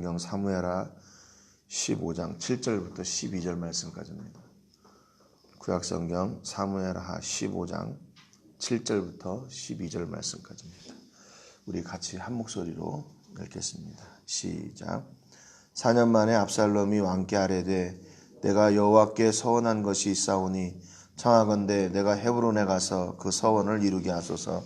구약성경 사무엘하 15장 7절부터 12절 말씀까지입니다. 구약성경 사무엘하 15장 7절부터 12절 말씀까지입니다. 우리 같이 한 목소리로 읽겠습니다. 시작. 4년 만에 압살롬이 왕께 아뢰되 내가 여호와께 서원한 것이 있사오니 청하건대 내가 헤브론에 가서 그 서원을 이루게 하소서.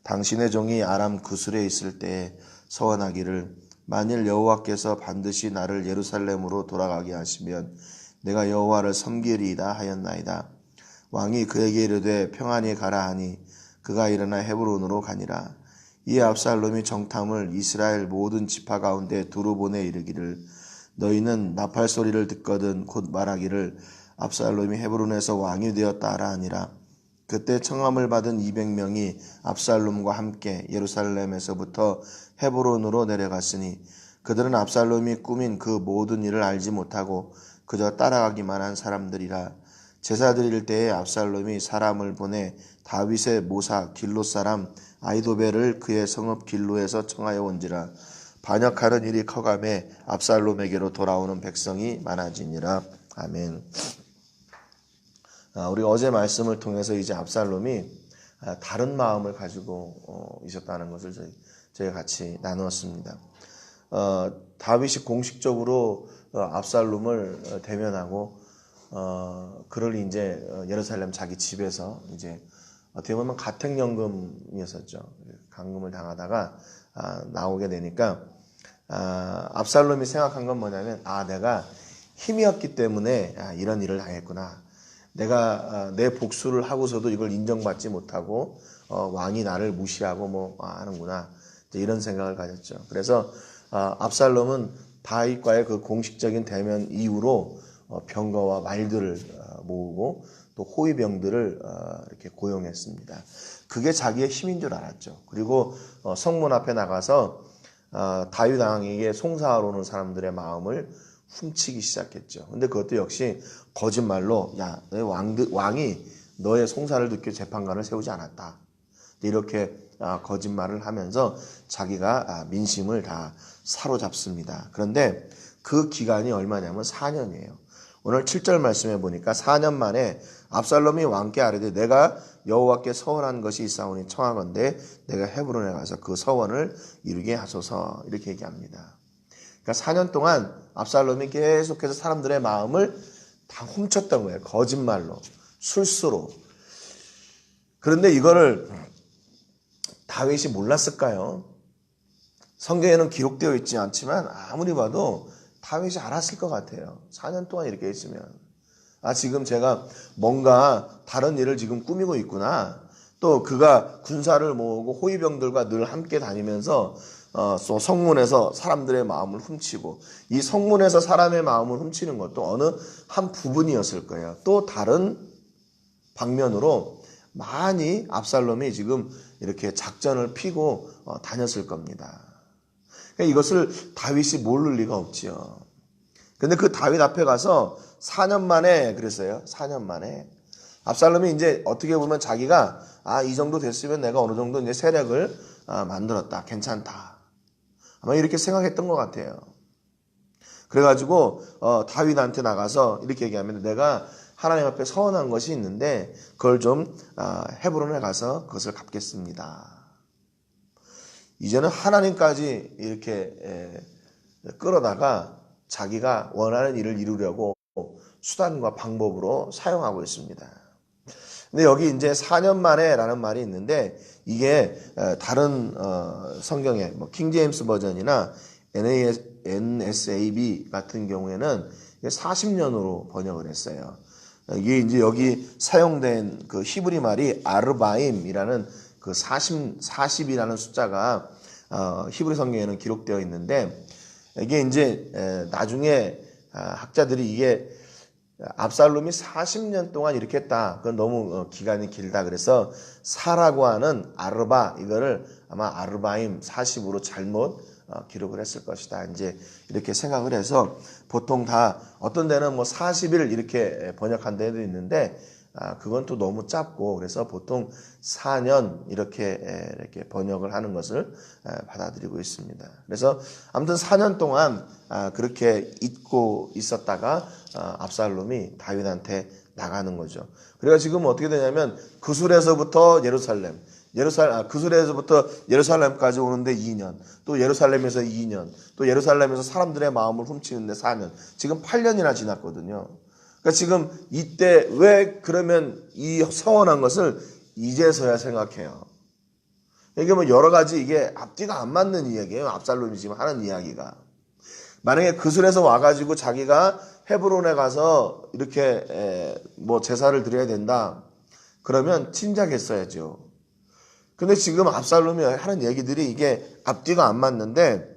당신의 종이 아람 구술에 있을 때에 서원하기를 만일 여호와께서 반드시 나를 예루살렘으로 돌아가게 하시면 내가 여호와를 섬기리이다 하였나이다. 왕이 그에게 이르되 평안히 가라 하니 그가 일어나 헤브론으로 가니라. 이에 압살롬이 정탐을 이스라엘 모든 지파 가운데 두루 보내 이르기를 너희는 나팔 소리를 듣거든 곧 말하기를 압살롬이 헤브론에서 왕이 되었다 하라 하니라. 그때 청함을 받은 200명이 압살롬과 함께 예루살렘에서부터 헤브론으로 내려갔으니 그들은 압살롬이 꾸민 그 모든 일을 알지 못하고 그저 따라가기만 한 사람들이라. 제사 드릴 때에 압살롬이 사람을 보내 다윗의 모사 길롯 사람 아히도벨을 그의 성읍 길로에서 청하여 온지라. 반역하는 일이 커가매 압살롬에게로 돌아오는 백성이 많아지니라. 아멘. 우리 어제 말씀을 통해서 이제 압살롬이 다른 마음을 가지고 있었다는 것을 저희 같이 나누었습니다. 다윗이 공식적으로 압살롬을 대면하고 그를 이제 예루살렘 자기 집에서 이제 어떻게 보면 가택연금이었었죠. 감금을 당하다가 나오게 되니까 압살롬이 생각한 건 뭐냐면 내가 힘이었기 때문에 이런 일을 당했구나. 내가 내 복수를 하고서도 이걸 인정받지 못하고 왕이 나를 무시하고 하는구나. 이런 생각을 가졌죠. 그래서 압살롬은 다윗과의 그 공식적인 대면 이후로 병거와 말들을 모으고 또 호위병들을 이렇게 고용했습니다. 그게 자기의 힘인 줄 알았죠. 그리고 성문 앞에 나가서 다윗 왕에게 송사하러 오는 사람들의 마음을 훔치기 시작했죠. 근데 그것도 역시 거짓말로 왕이 너의 송사를 듣기 재판관을 세우지 않았다. 이렇게 거짓말을 하면서 자기가 민심을 다 사로잡습니다. 그런데 그 기간이 얼마냐면 4년이에요. 오늘 7절 말씀해 보니까 4년 만에 압살롬이 왕께 아뢰되 내가 여호와께 서원한 것이 있사오니 청하건대 내가 헤브론에 가서 그 서원을 이루게 하소서. 이렇게 얘기합니다. 그러니까 4년 동안 압살롬이 계속해서 사람들의 마음을 다 훔쳤던 거예요. 거짓말로, 술수로. 그런데 이거를 다윗이 몰랐을까요? 성경에는 기록되어 있지 않지만 아무리 봐도 다윗이 알았을 것 같아요. 4년 동안 이렇게 있으면. 지금 제가 뭔가 다른 일을 지금 꾸미고 있구나. 또 그가 군사를 모으고 호위병들과 늘 함께 다니면서 성문에서 사람들의 마음을 훔치고 이 성문에서 사람의 마음을 훔치는 것도 어느 한 부분이었을 거예요. 또 다른 방면으로 많이 압살롬이 지금 이렇게 작전을 피고 다녔을 겁니다. 그러니까 이것을 다윗이 모를 리가 없지요. 근데 그 다윗 앞에 가서 4년 만에 그랬어요. 4년 만에 압살롬이 이제 어떻게 보면 자기가 이 정도 됐으면 내가 어느 정도 이제 세력을 만들었다. 괜찮다. 아마 이렇게 생각했던 것 같아요. 그래가지고 다윗한테 나가서 이렇게 얘기하면 내가 하나님 앞에 서원한 것이 있는데 그걸 좀 헤브론에 가서 그것을 갚겠습니다. 이제는 하나님까지 이렇게 끌어다가 자기가 원하는 일을 이루려고 수단과 방법으로 사용하고 있습니다. 근데 여기 이제 4년 만에라는 말이 있는데 이게 다른 성경에 킹제임스 버전이나 NSAB 같은 경우에는 40년으로 번역을 했어요. 이게 이제 여기 사용된 그 히브리 말이 아르바임이라는 그 40이라는 숫자가 히브리 성경에는 기록되어 있는데 이게 이제 나중에 학자들이 이게 압살롬이 40년 동안 이렇게 했다. 그건 너무 기간이 길다. 그래서 사라고 하는 아르바 이거를 아마 아르바임 40으로 잘못 기록을 했을 것이다. 이제 이렇게 생각을 해서 보통 다 어떤 데는 40일 이렇게 번역한 데도 있는데 그건 또 너무 짧고 그래서 보통 4년 이렇게 번역을 하는 것을 받아들이고 있습니다. 그래서 아무튼 4년 동안 그렇게 잊고 있었다가 압살롬이 다윗한테 나가는 거죠. 그래서 지금 어떻게 되냐면 그술에서부터 그술에서부터 예루살렘까지 오는데 2년, 또 예루살렘에서 2년, 또 예루살렘에서 사람들의 마음을 훔치는데 4년, 지금 8년이나 지났거든요. 그러니까 지금 이때 왜 그러면 이 서원한 것을 이제서야 생각해요. 이게 뭐 여러 가지 이게 앞뒤가 안 맞는 이야기예요. 압살롬이 지금 하는 이야기가. 만약에 그술에서 와가지고 자기가 헤브론에 가서 이렇게 뭐 제사를 드려야 된다. 그러면 침략했어야죠. 근데 지금 압살롬이 하는 얘기들이 이게 앞뒤가 안 맞는데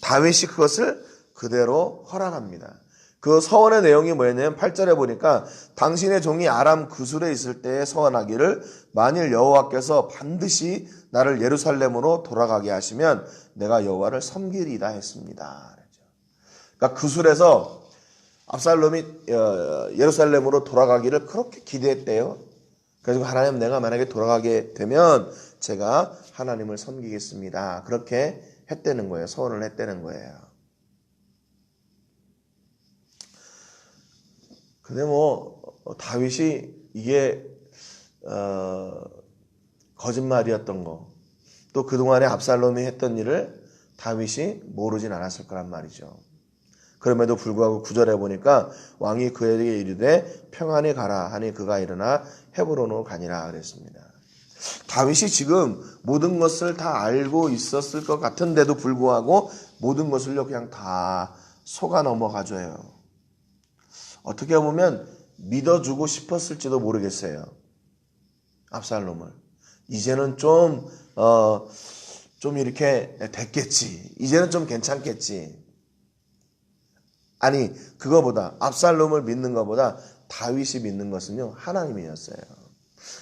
다윗이 그것을 그대로 허락합니다. 그 서원의 내용이 뭐였냐면 8절에 보니까 당신의 종이 아람 그술에 있을 때에 서원하기를 만일 여호와께서 반드시 나를 예루살렘으로 돌아가게 하시면 내가 여호와를 섬기리이다 했습니다. 그러니까 그술에서 압살롬이 예루살렘으로 돌아가기를 그렇게 기대했대요. 그래서 하나님 내가 만약에 돌아가게 되면 제가 하나님을 섬기겠습니다. 그렇게 했다는 거예요. 서원을 했다는 거예요. 근데 뭐 다윗이 이게 거짓말이었던 거, 또 그동안에 압살롬이 했던 일을 다윗이 모르진 않았을 거란 말이죠. 그럼에도 불구하고 9절에 보니까 왕이 그에게 이르되 평안히 가라 하니 그가 일어나 헤브론으로 가니라 그랬습니다. 다윗이 지금 모든 것을 다 알고 있었을 것 같은데도 불구하고 모든 것을요 그냥 다 속아 넘어가줘요. 어떻게 보면 믿어주고 싶었을지도 모르겠어요. 압살롬을. 이제는 좀 이렇게 됐겠지. 이제는 좀 괜찮겠지. 아니, 그거보다, 압살롬을 믿는 것보다 다윗이 믿는 것은요, 하나님이었어요.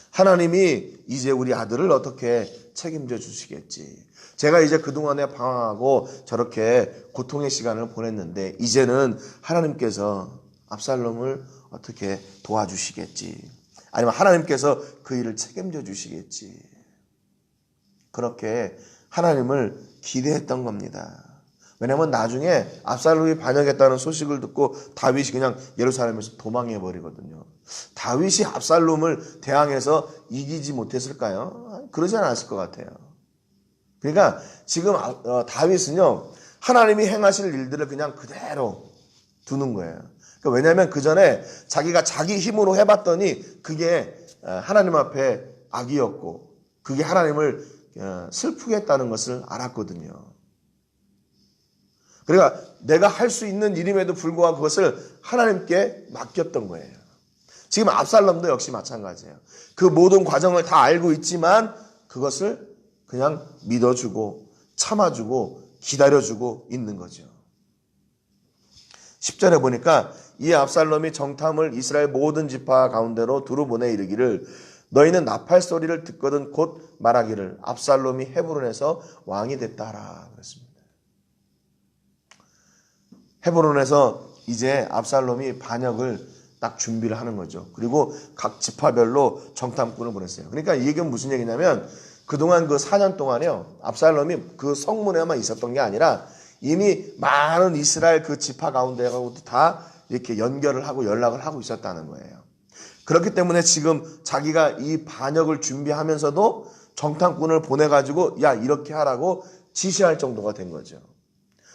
하나님이 이제 우리 아들을 어떻게 책임져 주시겠지. 제가 이제 그동안에 방황하고 저렇게 고통의 시간을 보냈는데, 이제는 하나님께서 압살롬을 어떻게 도와주시겠지. 아니면 하나님께서 그 일을 책임져 주시겠지. 그렇게 하나님을 기대했던 겁니다. 왜냐하면 나중에 압살롬이 반역했다는 소식을 듣고 다윗이 그냥 예루살렘에서 도망해 버리거든요. 다윗이 압살롬을 대항해서 이기지 못했을까요? 그러지 않았을 것 같아요. 그러니까 지금 다윗은요 하나님이 행하실 일들을 그냥 그대로 두는 거예요. 그러니까 왜냐하면 그 전에 자기가 자기 힘으로 해봤더니 그게 하나님 앞에 악이었고 그게 하나님을 슬프게 했다는 것을 알았거든요. 그러니까 내가 할 수 있는 일임에도 불구하고 그것을 하나님께 맡겼던 거예요. 지금 압살롬도 역시 마찬가지예요. 그 모든 과정을 다 알고 있지만 그것을 그냥 믿어주고 참아주고 기다려주고 있는 거죠. 10절에 보니까 이 압살롬이 정탐을 이스라엘 모든 지파 가운데로 두루 보내 이르기를 너희는 나팔 소리를 듣거든 곧 말하기를 압살롬이 헤브론에서 왕이 됐다 하라 그랬습니다. 헤브론에서 이제 압살롬이 반역을 딱 준비를 하는 거죠. 그리고 각 지파별로 정탐꾼을 보냈어요. 그러니까 이 얘기는 무슨 얘기냐면 그동안 그 4년 동안에요. 압살롬이 그 성문에만 있었던 게 아니라 이미 많은 이스라엘 그 지파 가운데하고도 다 이렇게 연결을 하고 연락을 하고 있었다는 거예요. 그렇기 때문에 지금 자기가 이 반역을 준비하면서도 정탐꾼을 보내가지고 야 이렇게 하라고 지시할 정도가 된 거죠.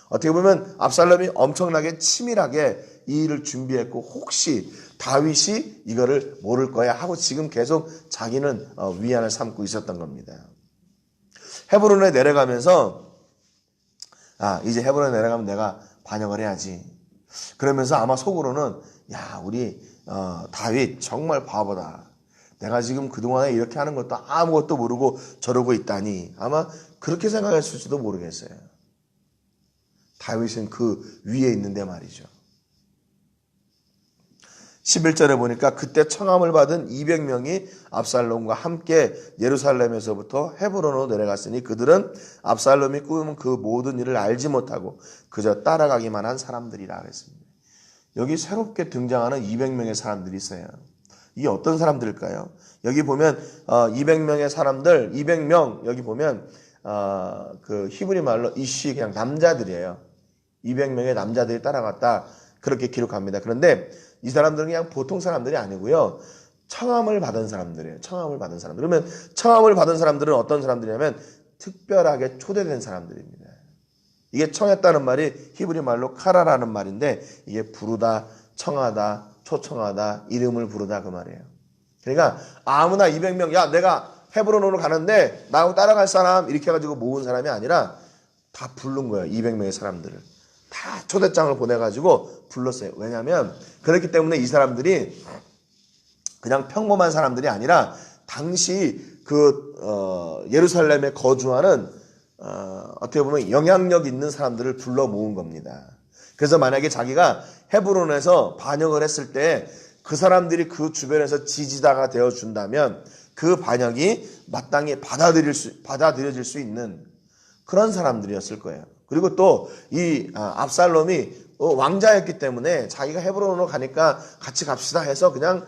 어떻게 보면 압살롬이 엄청나게 치밀하게 이 일을 준비했고 혹시 다윗이 이거를 모를 거야 하고 지금 계속 자기는 위안을 삼고 있었던 겁니다. 헤브론에 내려가면서 이제 헤브론에 내려가면 내가 반역을 해야지. 그러면서 아마 속으로는 야 우리 다윗 정말 바보다. 내가 지금 그동안에 이렇게 하는 것도 아무것도 모르고 저러고 있다니 아마 그렇게 생각했을지도 모르겠어요. 다윗은 그 위에 있는데 말이죠. 11절에 보니까 그때 청함을 받은 200명이 압살롬과 함께 예루살렘에서부터 헤브론으로 내려갔으니 그들은 압살롬이 꾸민 그 모든 일을 알지 못하고 그저 따라가기만 한 사람들이라 그랬습니다. 여기 새롭게 등장하는 200명의 사람들이 있어요. 이게 어떤 사람들일까요? 여기 보면 200명의 사람들, 200명 여기 보면 그 히브리 말로 이시 그냥 남자들이에요. 200명의 남자들이 따라갔다 그렇게 기록합니다. 그런데 이 사람들은 그냥 보통 사람들이 아니고요. 청함을 받은 사람들이에요. 청함을 받은 사람들. 그러면 청함을 받은 사람들은 어떤 사람들이냐면 특별하게 초대된 사람들입니다. 이게 청했다는 말이 히브리 말로 카라라는 말인데 이게 부르다, 청하다, 초청하다, 이름을 부르다 그 말이에요. 그러니까 아무나 200명, 야 내가 헤브론으로 가는데 나하고 따라갈 사람 이렇게 해가지고 모은 사람이 아니라 다 부른 거예요. 200명의 사람들을. 다 초대장을 보내가지고 불렀어요. 왜냐하면 그렇기 때문에 이 사람들이 그냥 평범한 사람들이 아니라 당시 그 예루살렘에 거주하는 어떻게 보면 영향력 있는 사람들을 불러 모은 겁니다. 그래서 만약에 자기가 헤브론에서 반역을 했을 때 그 사람들이 그 주변에서 지지자가 되어준다면 그 반역이 마땅히 받아들여질 수 있는 그런 사람들이었을 거예요. 그리고 또 이 압살롬이 왕자였기 때문에 자기가 헤브론으로 가니까 같이 갑시다 해서 그냥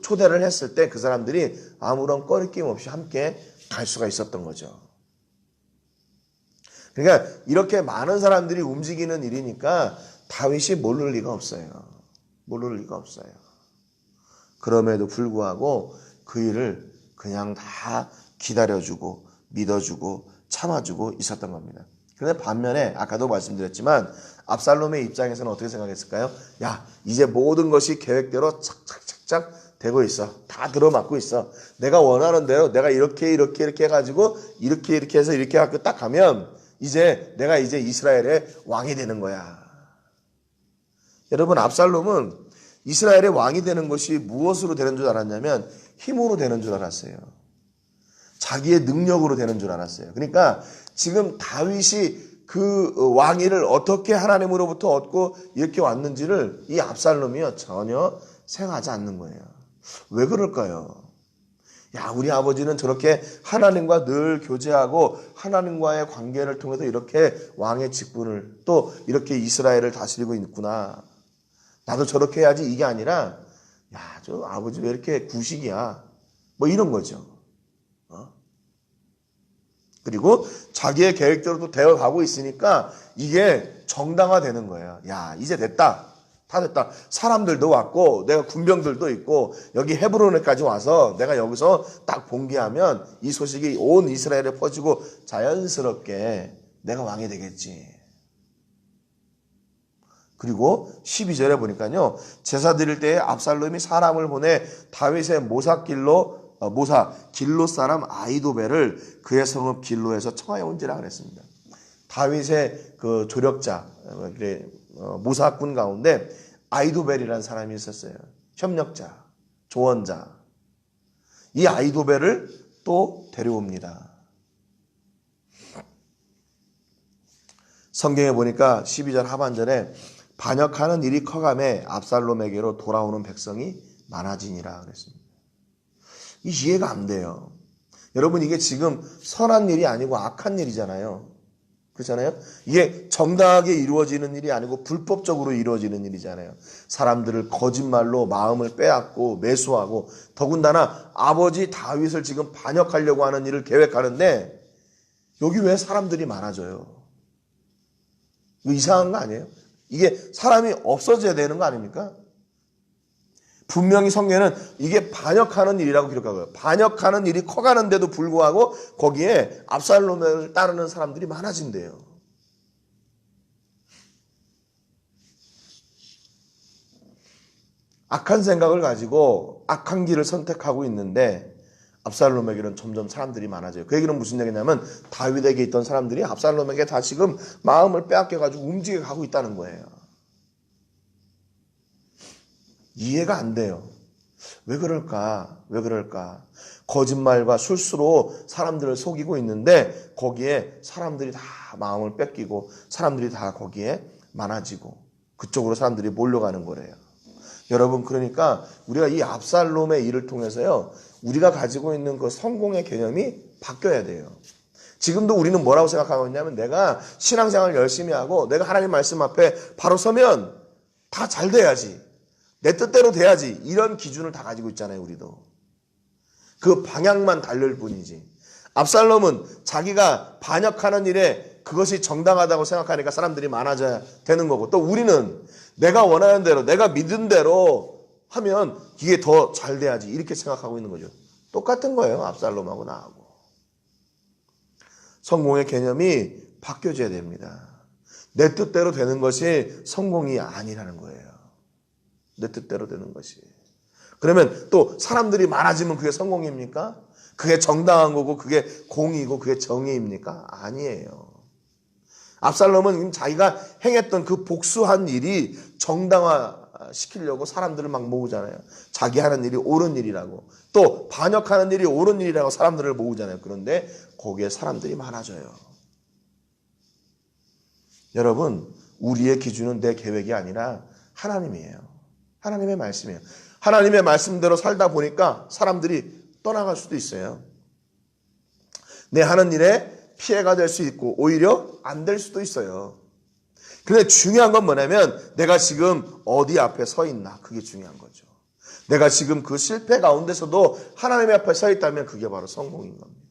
초대를 했을 때 그 사람들이 아무런 꺼리낌 없이 함께 갈 수가 있었던 거죠. 그러니까 이렇게 많은 사람들이 움직이는 일이니까 다윗이 모를 리가 없어요. 모를 리가 없어요. 그럼에도 불구하고 그 일을 그냥 다 기다려주고 믿어주고 참아주고 있었던 겁니다. 그런데 반면에 아까도 말씀드렸지만 압살롬의 입장에서는 어떻게 생각했을까요? 야, 이제 모든 것이 계획대로 착착착착 되고 있어. 다 들어맞고 있어. 내가 원하는 대로 내가 이렇게 해가지고 이렇게 해서 이렇게 해갖고 딱 가면 내가 이제 이스라엘의 왕이 되는 거야. 여러분, 압살롬은 이스라엘의 왕이 되는 것이 무엇으로 되는 줄 알았냐면 힘으로 되는 줄 알았어요. 자기의 능력으로 되는 줄 알았어요. 그러니까 지금 다윗이 그 왕위를 어떻게 하나님으로부터 얻고 이렇게 왔는지를 이 압살롬이요 전혀 생각하지 않는 거예요. 왜 그럴까요? 야, 우리 아버지는 저렇게 하나님과 늘 교제하고 하나님과의 관계를 통해서 이렇게 왕의 직분을 또 이렇게 이스라엘을 다스리고 있구나. 나도 저렇게 해야지 이게 아니라 야, 저 아버지 왜 이렇게 구식이야. 뭐 이런 거죠. 그리고 자기의 계획대로 또 되어가고 있으니까 이게 정당화되는 거예요. 야, 이제 됐다. 다 됐다. 사람들도 왔고 내가 군병들도 있고 여기 헤브론에까지 와서 내가 여기서 딱 봉기하면 이 소식이 온 이스라엘에 퍼지고 자연스럽게 내가 왕이 되겠지. 그리고 12절에 보니까요. 제사 드릴 때에 압살롬이 사람을 보내 다윗의 길로 사람 아이도벨을 그의 성읍 길로에서 청하여 온지라 그랬습니다. 다윗의 그 조력자, 모사꾼 가운데 아이도벨이라는 사람이 있었어요. 협력자, 조언자. 이 아이도벨을 또 데려옵니다. 성경에 보니까 12절 하반절에 반역하는 일이 커감에 압살롬에게로 돌아오는 백성이 많아지니라 그랬습니다. 이해가 안 돼요. 여러분, 이게 지금 선한 일이 아니고 악한 일이잖아요. 그렇잖아요? 이게 정당하게 이루어지는 일이 아니고 불법적으로 이루어지는 일이잖아요. 사람들을 거짓말로 마음을 빼앗고 매수하고 더군다나 아버지 다윗을 지금 반역하려고 하는 일을 계획하는데 여기 왜 사람들이 많아져요? 이거 이상한 거 아니에요? 이게 사람이 없어져야 되는 거 아닙니까? 분명히 성경에는 이게 반역하는 일이라고 기록하고요. 반역하는 일이 커가는데도 불구하고 거기에 압살롬을 따르는 사람들이 많아진대요. 악한 생각을 가지고 악한 길을 선택하고 있는데 압살롬에게는 점점 사람들이 많아져요. 그 얘기는 무슨 얘기냐면 다윗에게 있던 사람들이 압살롬에게 다시금 마음을 빼앗겨가지고 움직여가고 있다는 거예요. 이해가 안 돼요. 왜 그럴까? 왜 그럴까? 거짓말과 술수로 사람들을 속이고 있는데 거기에 사람들이 다 마음을 뺏기고 사람들이 다 거기에 많아지고 그쪽으로 사람들이 몰려가는 거래요. 여러분, 그러니까 우리가 이 압살롬의 일을 통해서요, 우리가 가지고 있는 그 성공의 개념이 바뀌어야 돼요. 지금도 우리는 뭐라고 생각하고 있냐면 내가 신앙생활 열심히 하고 내가 하나님 말씀 앞에 바로 서면 다 잘 돼야지. 내 뜻대로 돼야지. 이런 기준을 다 가지고 있잖아요, 우리도. 그 방향만 다를 뿐이지. 압살롬은 자기가 반역하는 일에 그것이 정당하다고 생각하니까 사람들이 많아져야 되는 거고, 또 우리는 내가 원하는 대로, 내가 믿은 대로 하면 이게 더 잘 돼야지, 이렇게 생각하고 있는 거죠. 똑같은 거예요, 압살롬하고 나하고. 성공의 개념이 바뀌어져야 됩니다. 내 뜻대로 되는 것이 성공이 아니라는 거예요. 내 뜻대로 되는 것이. 그러면 또 사람들이 많아지면 그게 성공입니까? 그게 정당한 거고 그게 공의고 그게 정의입니까? 아니에요. 압살롬은 자기가 행했던 그 복수한 일이 정당화시키려고 사람들을 막 모으잖아요. 자기 하는 일이 옳은 일이라고. 또 반역하는 일이 옳은 일이라고 사람들을 모으잖아요. 그런데 거기에 사람들이 많아져요. 여러분, 우리의 기준은 내 계획이 아니라 하나님이에요. 하나님의 말씀이에요. 하나님의 말씀대로 살다 보니까 사람들이 떠나갈 수도 있어요. 내 하는 일에 피해가 될 수 있고 오히려 안 될 수도 있어요. 근데 중요한 건 뭐냐면 내가 지금 어디 앞에 서 있나, 그게 중요한 거죠. 내가 지금 그 실패 가운데서도 하나님의 앞에 서 있다면 그게 바로 성공인 겁니다.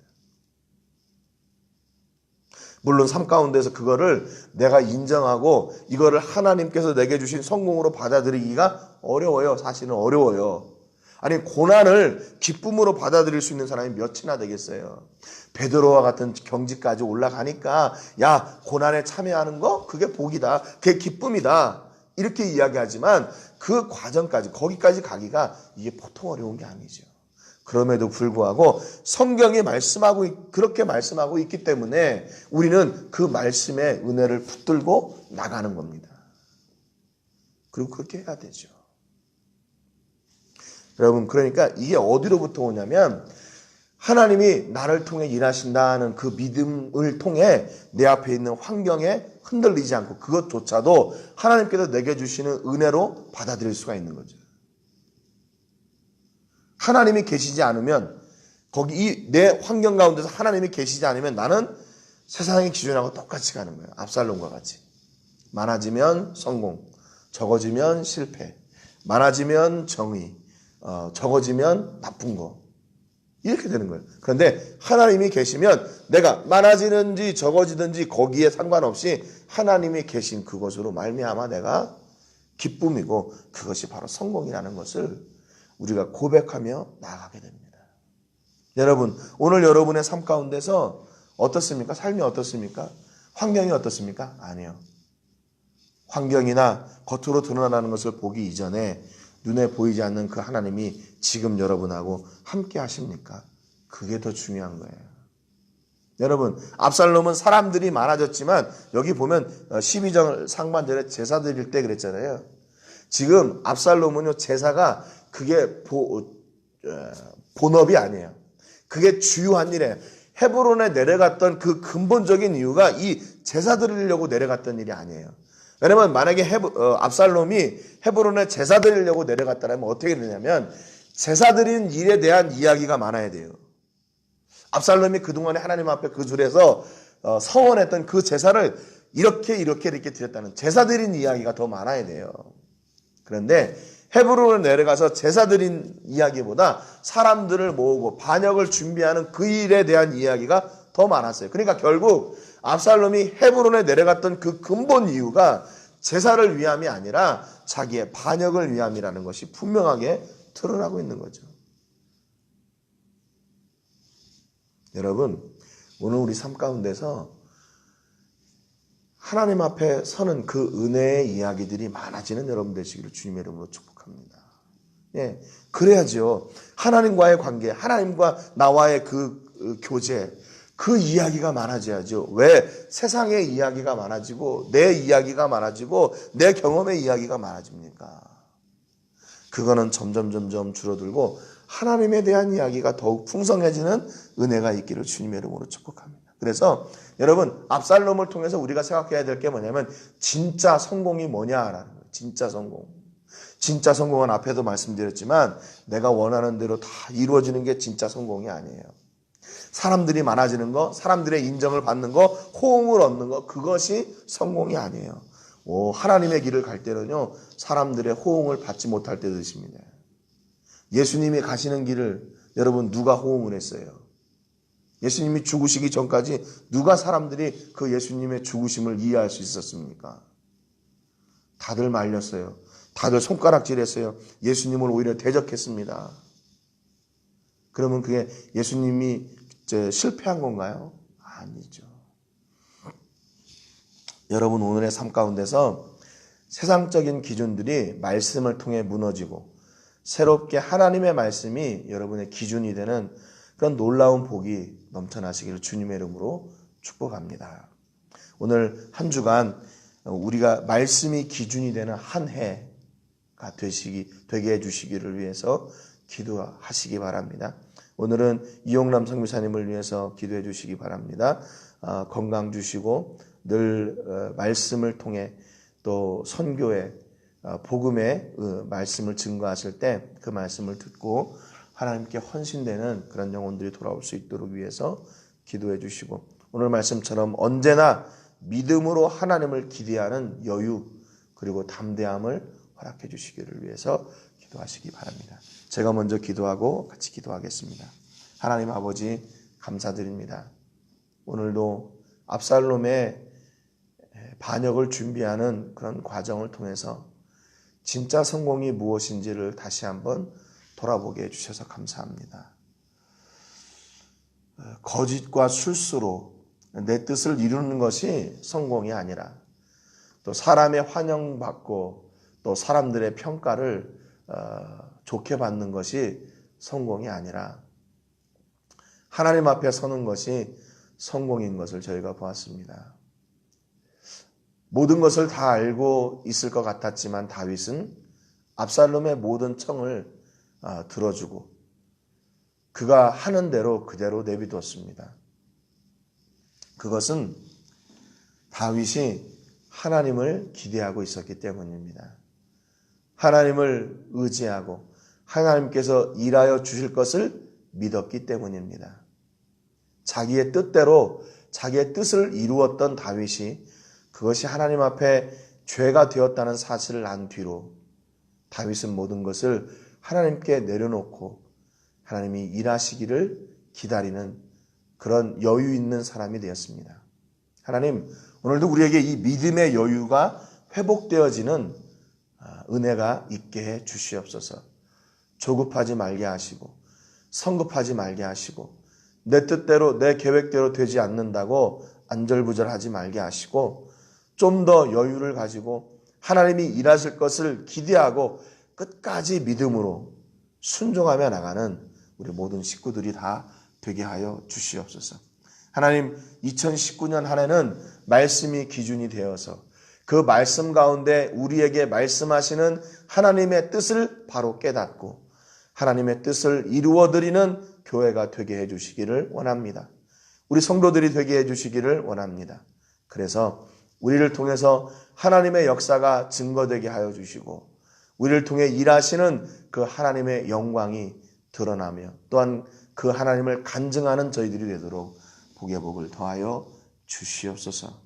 물론 삶 가운데서 그거를 내가 인정하고 이거를 하나님께서 내게 주신 성공으로 받아들이기가 어려워요. 사실은 어려워요. 아니, 고난을 기쁨으로 받아들일 수 있는 사람이 몇이나 되겠어요. 베드로와 같은 경지까지 올라가니까 야, 고난에 참여하는 거 그게 복이다, 그게 기쁨이다, 이렇게 이야기하지만 그 과정까지, 거기까지 가기가 이게 보통 어려운 게 아니죠. 그럼에도 불구하고 성경이 그렇게 말씀하고 있기 때문에 우리는 그 말씀의 은혜를 붙들고 나가는 겁니다. 그리고 그렇게 해야 되죠. 여러분, 그러니까 이게 어디로부터 오냐면 하나님이 나를 통해 일하신다는 그 믿음을 통해 내 앞에 있는 환경에 흔들리지 않고 그것조차도 하나님께서 내게 주시는 은혜로 받아들일 수가 있는 거죠. 하나님이 계시지 않으면, 거기 내 환경 가운데서 하나님이 계시지 않으면 나는 세상의 기준하고 똑같이 가는 거예요. 압살롬과 같이. 많아지면 성공, 적어지면 실패, 많아지면 정의, 적어지면 나쁜 거, 이렇게 되는 거예요. 그런데 하나님이 계시면 내가 많아지는지 적어지든지 거기에 상관없이 하나님이 계신 그것으로 말미암아 내가 기쁨이고 그것이 바로 성공이라는 것을 우리가 고백하며 나아가게 됩니다. 여러분, 오늘 여러분의 삶 가운데서 어떻습니까? 삶이 어떻습니까? 환경이 어떻습니까? 아니요. 환경이나 겉으로 드러나는 것을 보기 이전에 눈에 보이지 않는 그 하나님이 지금 여러분하고 함께 하십니까? 그게 더 중요한 거예요. 여러분, 압살롬은 사람들이 많아졌지만 여기 보면 12절 상반절에 제사 드릴 때 그랬잖아요. 지금 압살롬은요, 제사가 그게 본업이 아니에요. 그게 주요한 일이에요. 헤브론에 내려갔던 그 근본적인 이유가 이 제사 드리려고 내려갔던 일이 아니에요. 왜냐면 만약에 압살롬이 헤브론에 제사 드리려고 내려갔다면 어떻게 되냐면 제사 드린 일에 대한 이야기가 많아야 돼요. 압살롬이 그동안에 하나님 앞에 그 줄에서 서원했던 그 제사를 이렇게 드렸다는 제사 드린 이야기가 더 많아야 돼요. 그런데 헤브론을 내려가서 제사 드린 이야기보다 사람들을 모으고 반역을 준비하는 그 일에 대한 이야기가 더 많았어요. 그러니까 결국 압살롬이 헤브론에 내려갔던 그 근본 이유가 제사를 위함이 아니라 자기의 반역을 위함이라는 것이 분명하게 드러나고 있는 거죠. 여러분, 오늘 우리 삶 가운데서 하나님 앞에 서는 그 은혜의 이야기들이 많아지는 여러분 되시기를 주님의 이름으로 축복합니다. 예, 그래야죠. 하나님과의 관계, 하나님과 나와의 그 교제, 그 이야기가 많아져야죠. 왜? 세상의 이야기가 많아지고 내 이야기가 많아지고 내 경험의 이야기가 많아집니까? 그거는 점점 줄어들고 하나님에 대한 이야기가 더욱 풍성해지는 은혜가 있기를 주님의 이름으로 축복합니다. 그래서 여러분, 압살롬을 통해서 우리가 생각해야 될 게 뭐냐면 진짜 성공이 뭐냐라는 거예요. 진짜 성공. 진짜 성공은 앞에도 말씀드렸지만 내가 원하는 대로 다 이루어지는 게 진짜 성공이 아니에요. 사람들이 많아지는 거, 사람들의 인정을 받는 거, 호응을 얻는 거, 그것이 성공이 아니에요. 하나님의 길을 갈 때는요, 사람들의 호응을 받지 못할 때도 있습니다. 예수님이 가시는 길을 여러분 누가 호응을 했어요? 예수님이 죽으시기 전까지 누가 사람들이 그 예수님의 죽으심을 이해할 수 있었습니까? 다들 말렸어요. 다들 손가락질했어요. 예수님을 오히려 대적했습니다. 그러면 그게 예수님이 실패한 건가요? 아니죠. 여러분, 오늘의 삶 가운데서 세상적인 기준들이 말씀을 통해 무너지고 새롭게 하나님의 말씀이 여러분의 기준이 되는 그런 놀라운 복이 넘쳐나시기를 주님의 이름으로 축복합니다. 오늘 한 주간 우리가 말씀이 기준이 되는 한 해가 되게 해주시기를 위해서 기도하시기 바랍니다. 오늘은 이용남 선교사님을 위해서 기도해 주시기 바랍니다. 건강 주시고 늘 말씀을 통해 또 선교의 복음의 말씀을 증거하실 때 그 말씀을 듣고 하나님께 헌신되는 그런 영혼들이 돌아올 수 있도록 위해서 기도해 주시고 오늘 말씀처럼 언제나 믿음으로 하나님을 기대하는 여유 그리고 담대함을 허락해 주시기를 위해서 기도하시기 바랍니다. 제가 먼저 기도하고 같이 기도하겠습니다. 하나님 아버지 감사드립니다. 오늘도 압살롬의 반역을 준비하는 그런 과정을 통해서 진짜 성공이 무엇인지를 다시 한번 돌아보게 해주셔서 감사합니다. 거짓과 술수로 내 뜻을 이루는 것이 성공이 아니라 또 사람의 환영받고 또 사람들의 평가를 좋게 받는 것이 성공이 아니라 하나님 앞에 서는 것이 성공인 것을 저희가 보았습니다. 모든 것을 다 알고 있을 것 같았지만 다윗은 압살롬의 모든 청을 들어주고 그가 하는 대로 그대로 내비두었습니다. 그것은 다윗이 하나님을 기대하고 있었기 때문입니다. 하나님을 의지하고 하나님께서 일하여 주실 것을 믿었기 때문입니다. 자기의 뜻대로 자기의 뜻을 이루었던 다윗이 그것이 하나님 앞에 죄가 되었다는 사실을 안 뒤로 다윗은 모든 것을 하나님께 내려놓고 하나님이 일하시기를 기다리는 그런 여유 있는 사람이 되었습니다. 하나님, 오늘도 우리에게 이 믿음의 여유가 회복되어지는 은혜가 있게 해 주시옵소서. 조급하지 말게 하시고 성급하지 말게 하시고 내 뜻대로 내 계획대로 되지 않는다고 안절부절하지 말게 하시고 좀 더 여유를 가지고 하나님이 일하실 것을 기대하고 끝까지 믿음으로 순종하며 나가는 우리 모든 식구들이 다 되게 하여 주시옵소서. 하나님, 2019년 한 해는 말씀이 기준이 되어서 그 말씀 가운데 우리에게 말씀하시는 하나님의 뜻을 바로 깨닫고 하나님의 뜻을 이루어드리는 교회가 되게 해주시기를 원합니다. 우리 성도들이 되게 해주시기를 원합니다. 그래서 우리를 통해서 하나님의 역사가 증거되게 하여 주시고 우리를 통해 일하시는 그 하나님의 영광이 드러나며 또한 그 하나님을 간증하는 저희들이 되도록 복의 복을 더하여 주시옵소서.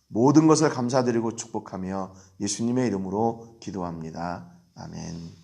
모든 것을 감사드리고 축복하며 예수님의 이름으로 기도합니다. 아멘.